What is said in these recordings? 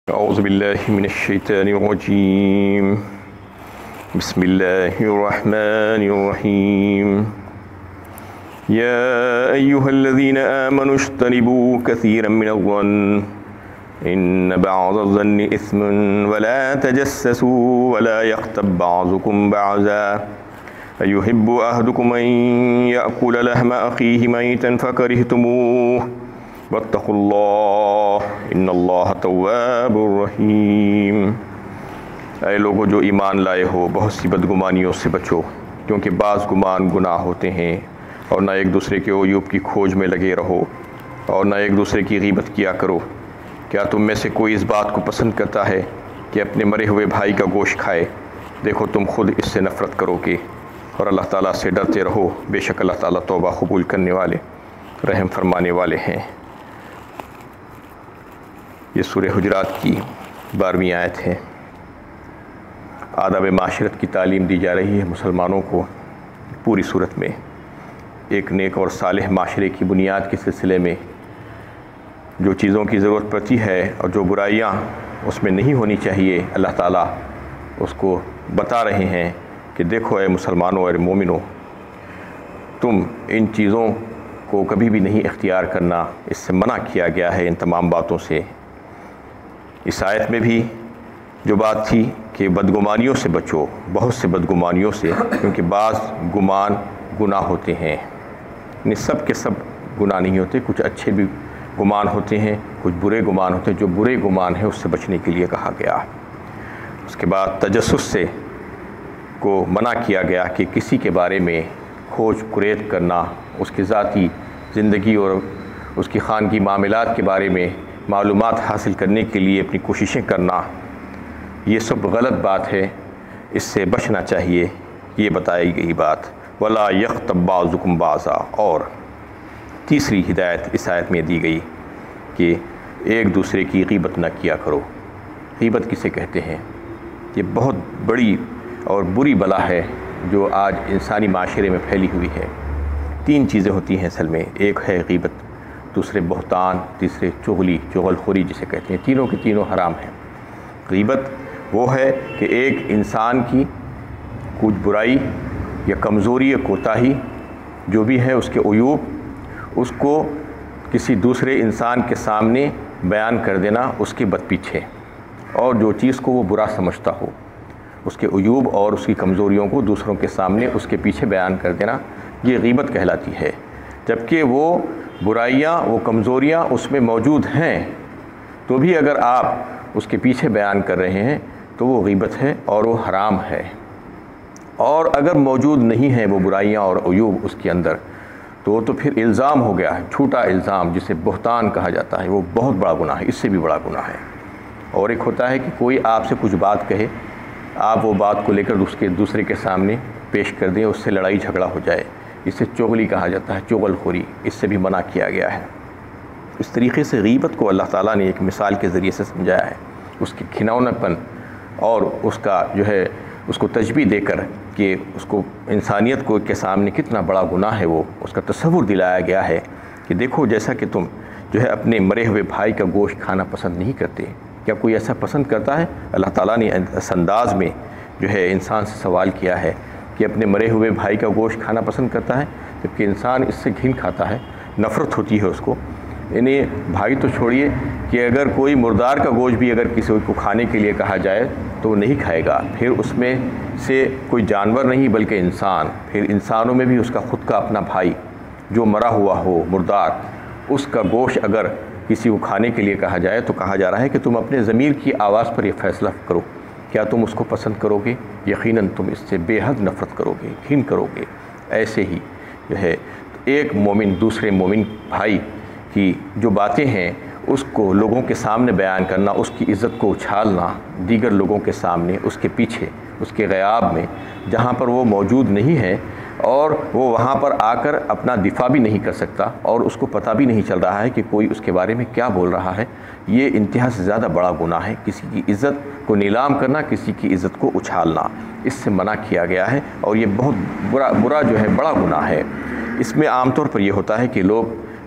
أعوذ بالله من الشيطان الرجيم بسم الله الرحمن الرحيم يا أيها الذين آمنوا اجتنبوا كثيرا من الظن إن بعض الظن إثم ولا تجسسوا ولا يغتب بعضكم بعضا أيحب أحدكم أن يأكل لحم أخيه ميتا فكرهتموه واتقوا اللہ ان اللہ تواب الرحیم۔ اے لوگو جو ایمان لائے ہو، بہت سی بدگمانیوں سے بچو، کیونکہ بعض گمان گناہ ہوتے ہیں، اور نہ ایک دوسرے کے عیوب کی کھوج میں لگے رہو، اور نہ ایک دوسرے کی غیبت کیا کرو۔ کیا تم میں سے کوئی اس بات کو پسند کرتا ہے کہ اپنے مرے ہوئے بھائی کا گوشت کھائے؟ دیکھو تم خود اس سے نفرت کرو گے، اور اللہ تعالیٰ سے ڈرتے رہو، بے شک اللہ تعالیٰ توبہ قبول کرنے والے، رحم فرمانے والے ہیں۔ یہ سورہ حجرات کی 12ویں آیت ہے۔ آداب معاشرت کی تعلیم دی جا رہی ہے مسلمانوں کو پوری صورت میں۔ ایک نیک اور صالح معاشرے کی بنیاد کے سلسلے میں جو چیزوں کی ضرورت پڑتی ہے اور جو برائیاں اس میں نہیں ہونی چاہیے، اللہ تعالیٰ اس کو بتا رہے ہیں کہ دیکھو اے مسلمانوں اور مومنوں، تم ان چیزوں کو کبھی بھی نہیں اختیار کرنا، اس سے منع کیا گیا ہے، ان تمام باتوں سے۔ اس آیت میں بھی جو بات تھی کہ بدگمانیوں سے بچو، بہت سے بدگمانیوں سے، کیونکہ بعض گمان گناہ ہوتے ہیں، یعنی سب کے سب گناہ نہیں ہوتے، کچھ اچھے بھی گمان ہوتے ہیں، کچھ برے گمان ہوتے ہیں۔ جو برے گمان ہیں اس سے بچنے کے لیے کہا گیا۔ اس کے بعد تجسس سے کو منع کیا گیا کہ کسی کے بارے میں کھوج کریت کرنا، اس کی ذاتی زندگی اور اس کی خانگی معاملات کے بارے میں معلومات حاصل کرنے کے لیے اپنی کوششیں کرنا، یہ سب غلط بات ہے، اس سے بچنا چاہیے، یہ بتائی گئی بات۔ وَلَا يَغْتَبْ بَعْضُكُمْ بَعْضًا، اور تیسری ہدایت اس آیت میں دی گئی کہ ایک دوسرے کی غیبت نہ کیا کرو۔ غیبت کسے کہتے ہیں؟ یہ بہت بڑی اور بری بلا ہے جو آج انسانی معاشرے میں پھیلی ہوئی ہے۔ 3 چیزیں ہوتی ہیں اصل میں، ایک ہے غیبت، دوسرے بہتان، تیسرے چغل خوری جسے کہتے ہیں۔ تینوں کے تینوں حرام ہیں۔ غیبت وہ ہے کہ ایک انسان کی کچھ برائی یا کمزوری یا کوتاہی جو بھی ہے، اس کے عیوب، اس کو کسی دوسرے انسان کے سامنے بیان کر دینا، اس کے بد پیچھے، اور جو چیز کو وہ برا سمجھتا ہو، اس کے عیوب اور اس کی کمزوریوں کو دوسروں کے سامنے اس کے پیچھے بیان کر دینا، یہ غیبت کہلاتی ہے۔ جبکہ وہ برائیاں، وہ کمزوریاں اس میں موجود ہیں، تو بھی اگر آپ اس کے پیچھے بیان کر رہے ہیں تو وہ غیبت ہے اور وہ حرام ہے۔ اور اگر موجود نہیں ہیں وہ برائیاں اور عیوب اس کے اندر، تو پھر الزام ہو گیا ہے، جھوٹا الزام جسے بہتان کہا جاتا ہے، وہ بہت بڑا گناہ ہے، اس سے بھی بڑا گناہ ہے۔ اور ایک ہوتا ہے کہ کوئی آپ سے کچھ بات کہے، آپ وہ بات کو لے کر اس کے دوسرے کے سامنے پیش کر دیں، اس سے لڑائی جھگڑا ہو جائے، اسے چغلی کہا جاتا ہے، چغل خوری، اس سے بھی منع کیا گیا ہے۔ اس طریقے سے غیبت کو اللہ تعالیٰ نے ایک مثال کے ذریعے سے سمجھایا ہے، اس کے کھنونا پن اور اس کا جو ہے اس کو تشبیہ دے کر کہ اس کو انسانیت کو کے سامنے کتنا بڑا گناہ ہے، وہ اس کا تصور دلایا گیا ہے کہ دیکھو جیسا کہ تم جو ہے اپنے مرے ہوئے بھائی کا گوشت کھانا پسند نہیں کرتے، کیا کوئی ایسا پسند کرتا ہے؟ اللہ تعالیٰ نے اس انداز میں جو ہے انسان سے سوال کیا ہے کہ اپنے مرے ہوئے بھائی کا گوشت کھانا پسند کرتا ہے، جبکہ انسان اس سے گھن کھاتا ہے، نفرت ہوتی ہے اس کو۔ یعنی بھائی تو چھوڑیے کہ اگر کوئی مردار کا گوشت بھی اگر کسی کو کھانے کے لیے کہا جائے تو وہ نہیں کھائے گا، پھر اس میں سے کوئی جانور نہیں بلکہ انسان، پھر انسانوں میں بھی اس کا خود کا اپنا بھائی جو مرا ہوا ہو، مردار، اس کا گوشت اگر کسی کو کھانے کے لیے کہا جائے تو کہا جا رہا ہے کہ تم اپنے ضمیر کی آواز پر یہ فیصلہ کرو، کیا تم اس کو پسند کرو گے؟ یقیناً تم اس سے بے حد نفرت کرو گے، گھن کرو گے۔ ایسے ہی جو ہے ایک مومن دوسرے مومن بھائی کی جو باتیں ہیں اس کو لوگوں کے سامنے بیان کرنا، اس کی عزت کو اچھالنا دیگر لوگوں کے سامنے، اس کے پیچھے، اس کے غیاب میں، جہاں پر وہ موجود نہیں ہے اور وہ وہاں پر آ کر اپنا دفاع بھی نہیں کر سکتا اور اس کو پتہ بھی نہیں چل رہا ہے کہ کوئی اس کے بارے میں کیا بول رہا ہے، یہ انتہا سے زیادہ بڑا گناہ ہے۔ کسی کی عزت کو نیلام کرنا، کسی کی عزت کو اچھالنا، اس سے منع کیا گیا ہے، اور یہ بہت برا جو ہے بڑا گناہ ہے۔ اس میں عام طور پر یہ ہوتا ہے کہ لوگ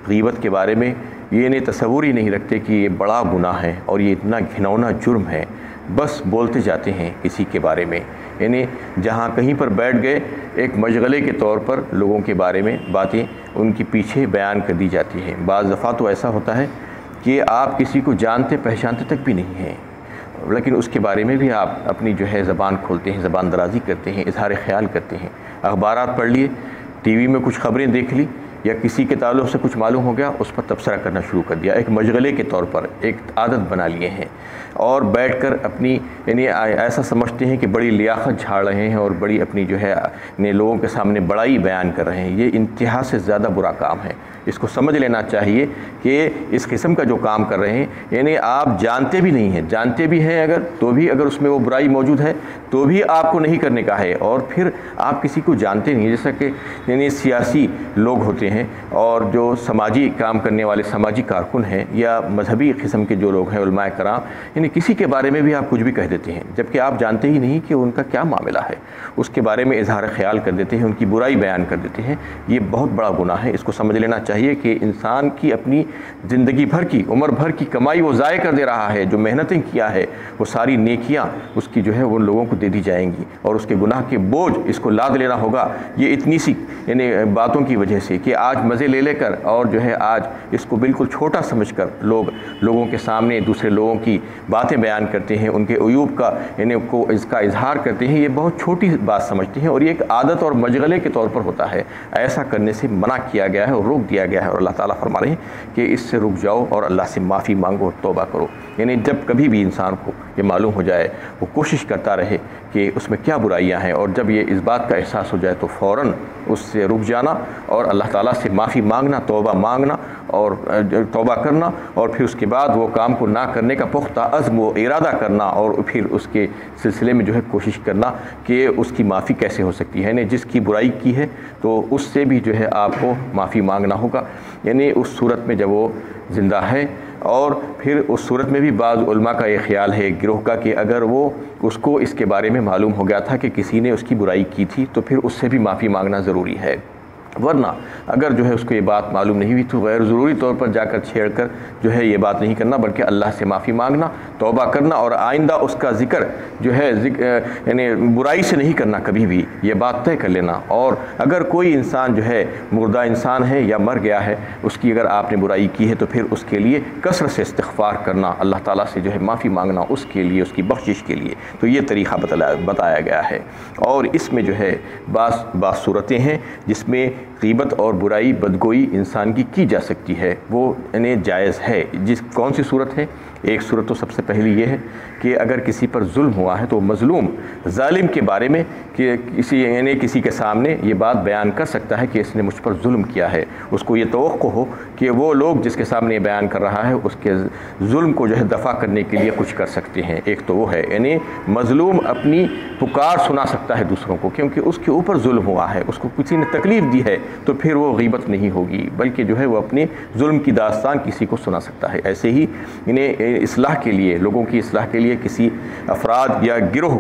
غیبت کے بارے میں یہ انہیں تصور ہی نہیں رکھتے کہ یہ بڑا گناہ ہے اور یہ اتنا گھناؤنا جرم ہے، بس بولتے جاتے ہیں کسی کے بارے میں، یعنی جہاں کہیں پر بیٹھ گئے ایک مشغلے کے طور پر لوگوں کے بارے میں باتیں ان کے پیچھے بیان کر دی جاتی ہیں۔ بعض دفعہ تو ایسا ہوتا ہے کہ آپ کسی کو جانتے پہچانتے تک بھی نہیں ہیں، لیکن اس کے بارے میں بھی آپ اپنی جو ہے زبان کھولتے ہیں، زبان درازی کرتے ہیں، اظہار خیال کرتے ہیں۔ اخبارات پڑھ لیے، ٹی وی میں کچھ خبریں دیکھ لی، یا کسی کے تعلق سے کچھ معلوم ہو گیا، اس پر تبصرہ کرنا شروع کر دیا، ایک مشغلے کے طور پر ایک عادت بنا لیے ہیں، اور بیٹھ کر اپنی یعنی ایسا سمجھتے ہیں کہ بڑی لیاقت جھاڑ رہے ہیں اور بڑی اپنی جو ہے لوگوں کے سامنے بڑائی بیان کر رہے ہیں۔ یہ انتہا سے زیادہ برا کام ہے، اس کو سمجھ لینا چاہیے کہ اس قسم کا جو کام کر رہے ہیں، یعنی آپ جانتے بھی نہیں ہیں، جانتے بھی ہیں اگر تو بھی اگر اس میں وہ برائی موجود ہے تو بھی آپ کو نہیں کرنے کا ہے، اور پھر آپ کسی کو جانتے نہیں، جیسا کہ یعنی سیاسی لوگ ہوتے ہیں اور جو سماجی کام کرنے والے سماجی کارکن ہیں یا مذہبی قسم کے جو لوگ ہیں علماء کرام، یعنی کسی کے بارے میں بھی آپ کچھ بھی کہہ دیتے ہیں جبکہ آپ جانتے ہی نہیں کہ ان کا کیا معاملہ ہے، اس کے بارے میں اظہار خیال کر دیتے ہیں، ان کی برائی بیان کر دیتے ہیں۔ یہ بہت بڑا گناہ ہے، اس کو سمجھ لینا چاہیے کہ انسان کی اپنی زندگی بھر کی عمر بھر کی کمائی وہ ضائع کر دے رہا ہے، جو محنتیں کیا ہے وہ ساری نیکیاں اس کی جو ہے وہ لوگوں کو دے دی جائیں گی، اور اس کے گناہ کے بوجھ اس کو لاد لینا ہوگا، یہ اتنی سی یعنی باتوں کی وجہ سے کہ آج مزے لے کر اور جو ہے آج اس کو بالکل چھوٹا سمجھ کر لوگوں کے سامنے دوسرے لوگوں کی باتیں بیان کرتے ہیں، ان کے عیوب کا یعنی کو اس کا اظہار کرتے ہیں، یہ بہت چھوٹی بات سمجھتے ہیں، اور یہ ایک عادت اور مشغلے کے طور پر ہوتا ہے۔ ایسا کرنے سے منع کیا گیا ہے اور روک دیا گیا ہے، اور اللہ تعالیٰ فرما رہے ہیں کہ اس سے رک جاؤ اور اللہ سے معافی مانگو اور توبہ کرو۔ یعنی جب کبھی بھی انسان کو یہ معلوم ہو جائے وہ کوشش کرتا رہے کہ اس میں کیا برائیاں ہیں، اور جب یہ اس بات کا احساس ہو جائے تو فوراً اس سے رک جانا اور اللہ تعالیٰ سے معافی مانگنا، توبہ مانگنا اور توبہ کرنا، اور پھر اس کے بعد وہ کام کو نہ کرنے کا پختہ عزم و ارادہ کرنا، اور پھر اس کے سلسلے میں جو ہے کوشش کرنا کہ اس کی معافی کیسے ہو سکتی ہے، یعنی جس کی برائی کی ہے تو اس سے بھی جو ہے آپ کو معافی مانگنا ہوگا، یعنی اس صورت میں جب وہ زندہ ہے۔ اور پھر اس صورت میں بھی بعض علماء کا یہ خیال ہے گروہ کا کہ اگر وہ اس کو اس کے بارے میں معلوم ہو گیا تھا کہ کسی نے اس کی برائی کی تھی تو پھر اس سے بھی معافی مانگنا ضروری ہے، ورنہ اگر جو ہے اس کو یہ بات معلوم نہیں ہوئی تو غیر ضروری طور پر جا کر چھیڑ کر جو ہے یہ بات نہیں کرنا، بلکہ اللہ سے معافی مانگنا، توبہ کرنا، اور آئندہ اس کا ذکر جو ہے یعنی برائی سے نہیں کرنا کبھی بھی، یہ بات طے کر لینا۔ اور اگر کوئی انسان جو ہے مردہ انسان ہے یا مر گیا ہے، اس کی اگر آپ نے برائی کی ہے تو پھر اس کے لیے کثرت سے استغفار کرنا، اللہ تعالیٰ سے جو ہے معافی مانگنا اس کے لیے، اس کی بخشش کے لیے، تو یہ طریقہ بتایا گیا ہے۔ اور اس میں جو ہے بعض صورتیں ہیں جس میں غیبت اور برائی بدگوئی انسان کی جا سکتی ہے، وہ یعنی جائز ہے۔ کون سی صورت ہے؟ ایک صورت تو سب سے پہلی یہ ہے کہ اگر کسی پر ظلم ہوا ہے تو مظلوم ظالم کے بارے میں کہ کسی کے سامنے یہ بات بیان کر سکتا ہے کہ اس نے مجھ پر ظلم کیا ہے، اس کو یہ توقع ہو کہ وہ لوگ جس کے سامنے یہ بیان کر رہا ہے اس کے ظلم کو جو ہے دفع کرنے کے لیے کچھ کر سکتے ہیں۔ ایک تو وہ ہے، یعنی مظلوم اپنی پکار سنا سکتا ہے دوسروں کو، کیونکہ اس کے اوپر ظلم ہوا ہے، اس کو کسی نے تکلیف دی ہے، تو پھر وہ غیبت نہیں ہوگی، بلکہ جو ہے وہ اپنے ظلم کی داستان کسی کو سنا سکتا ہے۔ ایسے ہی انہیں اصلاح کے لیے، لوگوں کی اصلاح کے لیے کسی افراد یا گروہ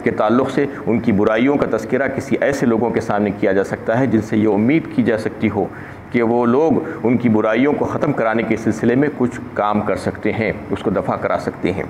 کے تعلق سے ان کی برائیوں کا تذکرہ کسی ایسے لوگوں کے سامنے کیا جا سکتا ہے جن سے یہ امید کی جا سکتی ہو کہ وہ لوگ ان کی برائیوں کو ختم کرانے کے سلسلے میں کچھ کام کر سکتے ہیں، اس کو دفع کرا سکتے ہیں۔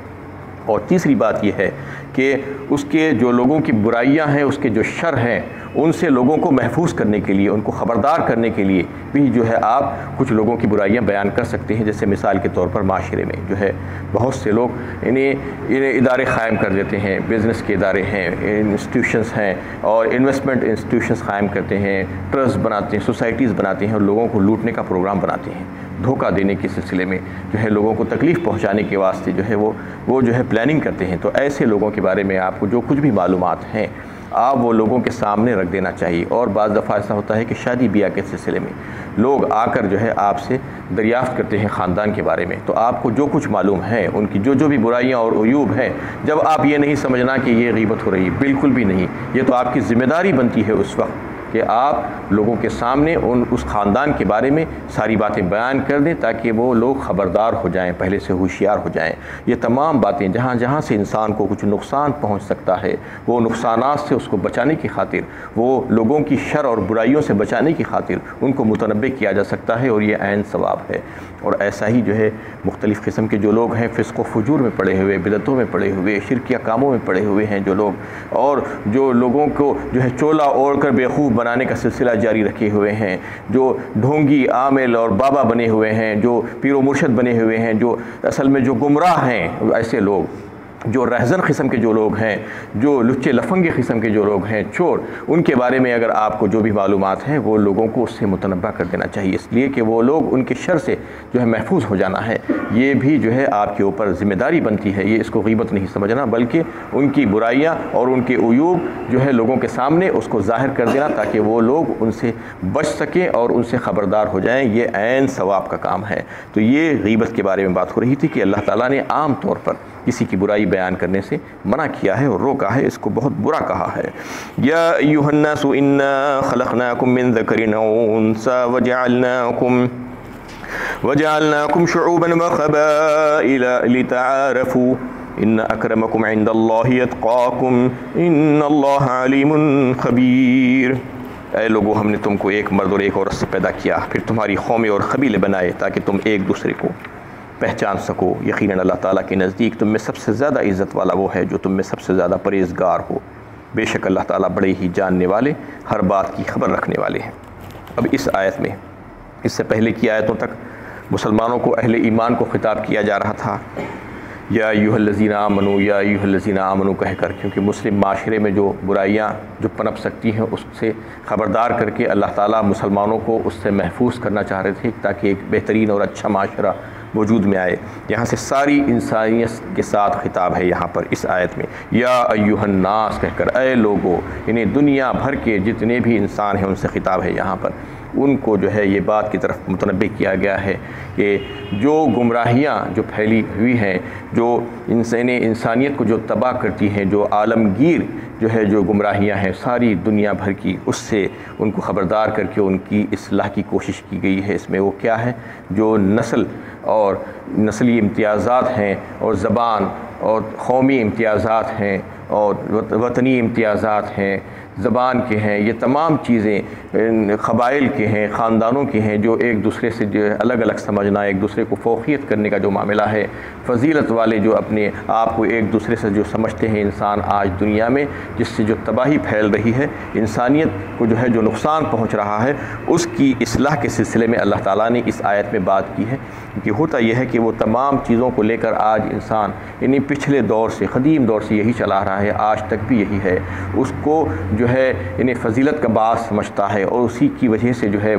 اور تیسری بات یہ ہے کہ اس کے جو لوگوں کی برائیاں ہیں، اس کے جو شر ہیں، ان سے لوگوں کو محفوظ کرنے کے لیے، ان کو خبردار کرنے کے لیے بھی جو ہے آپ کچھ لوگوں کی برائیاں بیان کر سکتے ہیں۔ جیسے مثال کے طور پر معاشرے میں جو ہے بہت سے لوگ انہیں ادارے قائم کر دیتے ہیں، بزنس کے ادارے ہیں، انسٹیٹیوشنز ہیں، اور انویسٹمنٹ انسٹیٹیوشنز قائم کرتے ہیں، ٹرسٹ بناتے ہیں، سوسائٹیز بناتے ہیں، اور لوگوں کو لوٹنے کا پروگرام بناتے ہیں، دھوکہ دینے کے سلسلے میں جو ہے لوگوں کو تکلیف پہنچانے کے واسطے جو ہے وہ جو ہے پلاننگ کرتے ہیں۔ تو ایسے لوگوں کے بارے میں آپ کو جو کچھ بھی معلومات ہیں آپ وہ لوگوں کے سامنے رکھ دینا چاہیے۔ اور بعض دفعہ ایسا ہوتا ہے کہ شادی بیاہ کے سلسلے میں لوگ آ کر جو ہے آپ سے دریافت کرتے ہیں خاندان کے بارے میں، تو آپ کو جو کچھ معلوم ہے ان کی جو بھی برائیاں اور عیوب ہیں، جب آپ یہ نہیں سمجھنا کہ یہ غیبت ہو رہی، بالکل بھی نہیں، یہ تو آپ کی ذمہ داری بنتی ہے اس وقت کہ آپ لوگوں کے سامنے اس خاندان کے بارے میں ساری باتیں بیان کر دیں تاکہ وہ لوگ خبردار ہو جائیں، پہلے سے ہوشیار ہو جائیں۔ یہ تمام باتیں جہاں جہاں سے انسان کو کچھ نقصان پہنچ سکتا ہے، وہ نقصانات سے اس کو بچانے کی خاطر، وہ لوگوں کی شر اور برائیوں سے بچانے کی خاطر ان کو متنبہ کیا جا سکتا ہے، اور یہ عین ثواب ہے۔ اور ایسا ہی جو ہے مختلف قسم کے جو لوگ ہیں فسق و فجور میں پڑے ہوئے، بدعتوں میں پڑے ہوئے، شرکیہ کاموں میں پڑے ہوئے ہیں جو لوگ، اور جو لوگوں کو جو ہے چولا اوڑھ کر بیوقوف بنانے کا سلسلہ جاری رکھے ہوئے ہیں، جو ڈھونگی عامل اور بابا بنے ہوئے ہیں، جو پیر و مرشد بنے ہوئے ہیں، جو اصل میں جو گمراہ ہیں، ایسے لوگ جو رہزن قسم کے جو لوگ ہیں، جو لچے لفنگے قسم کے جو لوگ ہیں، چور، ان کے بارے میں اگر آپ کو جو بھی معلومات ہیں وہ لوگوں کو اس سے متنبہ کر دینا چاہیے، اس لیے کہ وہ لوگ ان کے شر سے جو ہے محفوظ ہو جانا ہے۔ یہ بھی جو ہے آپ کے اوپر ذمہ داری بنتی ہے، یہ اس کو غیبت نہیں سمجھنا، بلکہ ان کی برائیاں اور ان کے عیوب جو ہے لوگوں کے سامنے اس کو ظاہر کر دینا تاکہ وہ لوگ ان سے بچ سکیں اور ان سے خبردار ہو جائیں۔ یہ عین ثواب کا کام ہے۔ تو یہ غیبت کے بارے میں بات ہو رہی تھی کہ اللہ تعالیٰ نے عام طور پر کسی کی برائی بیان کرنے سے منع کیا ہے اور روکا ہے، اس کو بہت برا کہا ہے۔ یا ایھا الناس انا خلقناکم من ذکر و انثی وجعلناکم شعوبا وقبائل لتعارفوا ان اکرمکم عند اللہ اتقاکم ان اللہ علیم خبیر۔ اے لوگو، ہم نے تم کو ایک مرد اور ایک عورت سے پیدا کیا، پھر تمہاری قومیں اور قبیلے بنائے تاکہ تم ایک دوسرے کو پہچان سکو۔ یقیناً اللہ تعالیٰ کے نزدیک تم میں سب سے زیادہ عزت والا وہ ہے جو تم میں سب سے زیادہ پرہیزگار ہو۔ بے شک اللہ تعالیٰ بڑے ہی جاننے والے، ہر بات کی خبر رکھنے والے ہیں۔ اب اس آیت میں اس سے پہلے کی آیتوں تک مسلمانوں کو، اہل ایمان کو خطاب کیا جا رہا تھا یا ایھا الذین آمنوا، یا ایھا الذین آمنوا کہہ کر، کیونکہ مسلم معاشرے میں جو برائیاں جو پنپ سکتی ہیں اس سے خبردار کر کے اللہ تعالیٰ مسلمانوں کو اس سے محفوظ کرنا چاہ رہے تھے تاکہ ایک بہترین اور اچھا معاشرہ وجود میں آئے۔ یہاں سے ساری انسانیت کے ساتھ خطاب ہے یہاں پر اس آیت میں، یا ایھا الناس کہہ کر، اے لوگو، یعنی دنیا بھر کے جتنے بھی انسان ہیں ان سے خطاب ہے یہاں پر۔ ان کو جو ہے یہ بات کی طرف متنبہ کیا گیا ہے کہ جو گمراہیاں جو پھیلی ہوئی ہیں، جو انسانیت کو جو تباہ کرتی ہیں، جو عالمگیر جو ہے جو گمراہیاں ہیں ساری دنیا بھر کی، اس سے ان کو خبردار کر کے ان کی اصلاح کی کوشش کی گئی ہے۔ اس میں وہ کیا ہے؟ جو نسل اور نسلی امتیازات ہیں، اور زبان اور قومی امتیازات ہیں، اور وطنی امتیازات ہیں، زبان کے ہیں، یہ تمام چیزیں قبائل کے ہیں، خاندانوں کے ہیں، جو ایک دوسرے سے جو الگ الگ سمجھنا، ایک دوسرے کو فوقیت کرنے کا جو معاملہ ہے، فضیلت والے جو اپنے آپ کو ایک دوسرے سے جو سمجھتے ہیں انسان آج دنیا میں، جس سے جو تباہی پھیل رہی ہے، انسانیت کو جو ہے جو نقصان پہنچ رہا ہے، اس کی اصلاح کے سلسلے میں اللہ تعالیٰ نے اس آیت میں بات کی ہے۔ کہ ہوتا یہ ہے کہ وہ تمام چیزوں کو لے کر آج انسان یعنی پچھلے دور سے، قدیم دور سے یہی چلا رہا ہے، آج تک بھی یہی ہے، اس کو جو ہے یعنی فضیلت کا باعث سمجھتا ہے، اور اسی کی وجہ سے جو ہے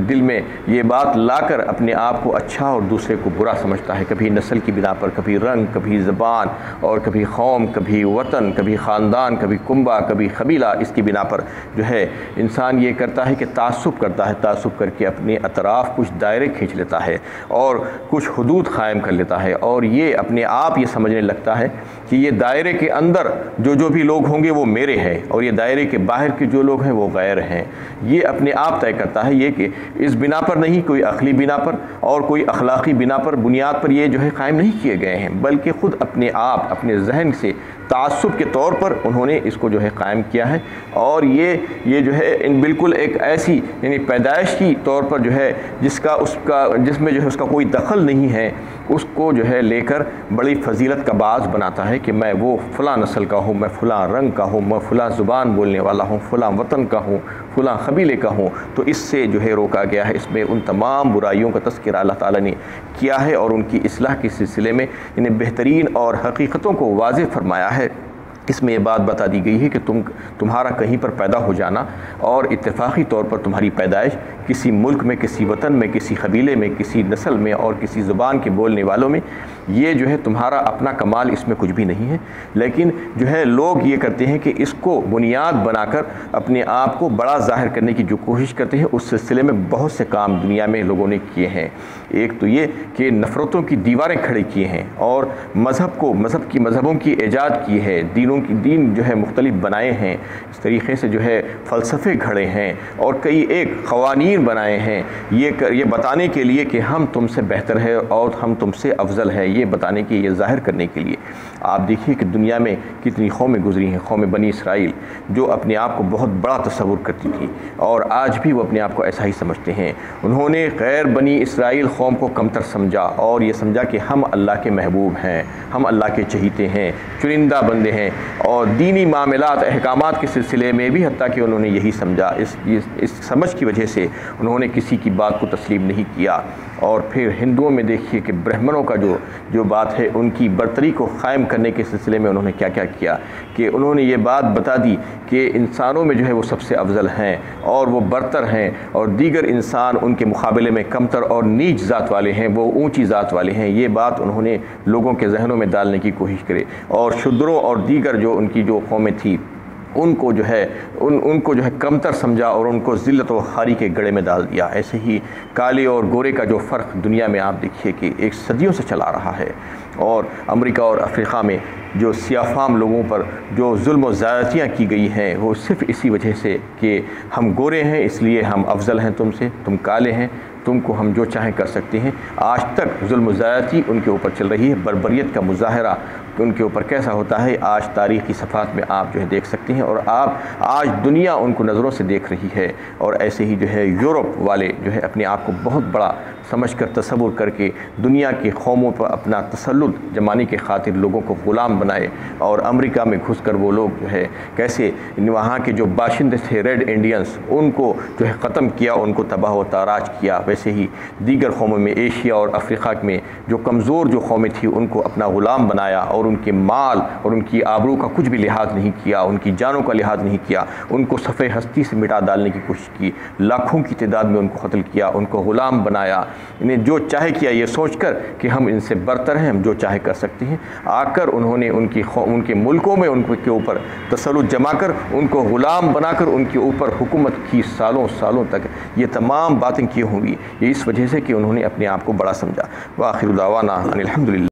دل میں یہ بات لا کر اپنے آپ کو اچھا اور دوسرے کو برا سمجھتا ہے، کبھی نسل کی بنا پر، کبھی رنگ، کبھی زبان، اور کبھی قوم، کبھی وطن، کبھی خاندان، کبھی کنبہ، کبھی قبیلہ، اس کی بنا پر جو ہے انسان یہ کرتا ہے کہ تعصب کرتا ہے، تعصب کر کے اپنے اطراف کچھ دائرے کھینچ لیتا ہے اور کچھ حدود قائم کر لیتا ہے، اور یہ اپنے آپ یہ سمجھنے لگتا ہے کہ یہ دائرے کے اندر جو بھی لوگ ہوں گے وہ میرے ہیں، اور یہ دائرے کے باہر کے جو لوگ ہیں وہ غیر ہیں۔ یہ اپنے آپ طے کرتا ہے، یہ کہ اس بنا پر نہیں، کوئی عقلی بنا پر اور کوئی اخلاقی بنا پر، بنیاد پر یہ جو ہے قائم نہیں کیے گئے ہیں، بلکہ خود اپنے آپ اپنے ذہن سے تعصب کے طور پر انہوں نے اس کو جو ہے قائم کیا ہے، اور یہ جو ہے بالکل ایک ایسی یعنی پیدائش کی طور پر جو ہے جس میں جو ہے اس کا کوئی دخل نہیں ہے، اس کو جو ہے لے کر بڑی فضیلت کا باعث بناتا ہے کہ میں وہ فلاں نسل کا ہوں، میں فلاں رنگ کا ہوں، میں فلاں زبان بولنے والا ہوں، فلاں وطن کا ہوں، فلاں قبیلے کا ہوں۔ تو اس سے جو ہے روکا گیا ہے، اس میں ان تمام برائیوں کا تذکرہ اللہ تعالیٰ نے کیا ہے، اور ان کی اصلاح کے سلسلے میں انہیں بہترین اور حقیقتوں کو واضح فرمایا ہے۔ اس میں یہ بات بتا دی گئی ہے کہ تمہارا کہیں پر پیدا ہو جانا اور اتفاقی طور پر تمہاری پیدائش کسی ملک میں، کسی وطن میں، کسی قبیلے میں، کسی نسل میں اور کسی زبان کے بولنے والوں میں، یہ جو ہے تمہارا اپنا کمال اس میں کچھ بھی نہیں ہے، لیکن جو ہے لوگ یہ کرتے ہیں کہ اس کو بنیاد بنا کر اپنے آپ کو بڑا ظاہر کرنے کی جو کوشش کرتے ہیں، اس سلسلے میں بہت سے کام دنیا میں لوگوں نے کیے ہیں۔ ایک تو یہ کہ نفرتوں کی دیواریں کھڑی کی ہیں اور مذہبوں کی ایجاد کی ہے، دین جو ہے مختلف بنائے ہیں، اس طریقے سے جو ہے فلسفے گھڑے ہیں اور کئی ایک قوانین بنائے ہیں، یہ بتانے کے لیے کہ ہم تم سے بہتر ہے اور ہم تم سے افضل ہے، یہ بتانے کی، یہ ظاہر کرنے کے لیے۔ آپ دیکھیے کہ دنیا میں کتنی قومیں گزری ہیں، قوم بنی اسرائیل جو اپنے آپ کو بہت بڑا تصور کرتی تھی اور آج بھی وہ اپنے آپ کو ایسا ہی سمجھتے ہیں۔ انہوں نے غیر بنی اسرائیل قوم کو کمتر سمجھا اور یہ سمجھا کہ ہم اللہ کے محبوب ہیں، ہم اللہ کے چہیتے ہیں، چنندہ بندے ہیں، اور دینی معاملات احکامات کے سلسلے میں بھی حتیٰ کہ انہوں نے یہی سمجھا۔ اس سمجھ کی وجہ سے انہوں نے کسی کی بات کو تسلیم نہیں کیا۔ اور پھر ہندوؤں میں دیکھیے کہ برہمنوں کا جو بات ہے، ان کی برتری کو قائم کرنے کے سلسلے میں انہوں نے کیا کیا کیا کہ انہوں نے یہ بات بتا دی کہ انسانوں میں جو ہے وہ سب سے افضل ہیں اور وہ برتر ہیں، اور دیگر انسان ان کے مقابلے میں کمتر اور نیچ ذات والے ہیں، وہ اونچی ذات والے ہیں۔ یہ بات انہوں نے لوگوں کے ذہنوں میں ڈالنے کی کوشش کرے اور شودروں اور دیگر جو ان کی جو قومیں تھیں ان کو جو ہے کمتر سمجھا اور ان کو ذلت و خواری کے گڑھے میں ڈال دیا۔ ایسے ہی کالے اور گورے کا جو فرق دنیا میں آپ دیکھیے کہ ایک صدیوں سے چلا رہا ہے، اور امریکہ اور افریقہ میں جو سیاہ فام لوگوں پر جو ظلم و زیادتیاں کی گئی ہیں، وہ صرف اسی وجہ سے کہ ہم گورے ہیں اس لیے ہم افضل ہیں تم سے، تم کالے ہیں تم کو ہم جو چاہیں کر سکتے ہیں۔ آج تک ظلم و زیادتی ان کے اوپر چل رہی ہے، بربریت کا مظاہرہ ان کے اوپر کیسا ہوتا ہے آج تاریخی صفحات میں آپ جو ہے دیکھ سکتے ہیں، اور آج دنیا ان کو نظروں سے دیکھ رہی ہے۔ اور ایسے ہی جو ہے یورپ والے جو ہے اپنے آپ کو بہت بڑا سمجھ کر تصور کر کے دنیا کی قوموں پر اپنا تسلط جمانے کے خاطر لوگوں کو غلام بنائے، اور امریکہ میں گھس کر وہ لوگ جو ہے کیسے وہاں کے جو باشندے تھے ریڈ انڈینز ان کو جو ہے ختم کیا، ان کو تباہ و تاراج کیا۔ ویسے ہی دیگر قوموں میں ایشیا اور افریقہ میں جو کمزور جو قومیں تھیں ان کو اپنا غلام بنایا اور ان کے مال اور ان کی آبرو کا کچھ بھی لحاظ نہیں کیا، ان کی جانوں کا لحاظ نہیں کیا، ان کو صفحہ ہستی سے مٹا ڈالنے کی کوشش کی، لاکھوں کی تعداد میں ان کو قتل کیا، ان کو غلام بنایا، انہیں جو چاہے کیا یہ سوچ کر کہ ہم ان سے برتر ہیں، ہم جو چاہے کر سکتے ہیں۔ آ کر انہوں نے ان کے ملکوں میں ان کے اوپر تسلط جما کر ان کو غلام بنا کر ان کے اوپر حکومت کی سالوں تک۔ یہ تمام باتیں کی ہوں گی یہ اس وجہ سے کہ انہوں نے اپنے آپ کو بڑا سمجھا۔ وآخر دعوانا ان الحمدللہ۔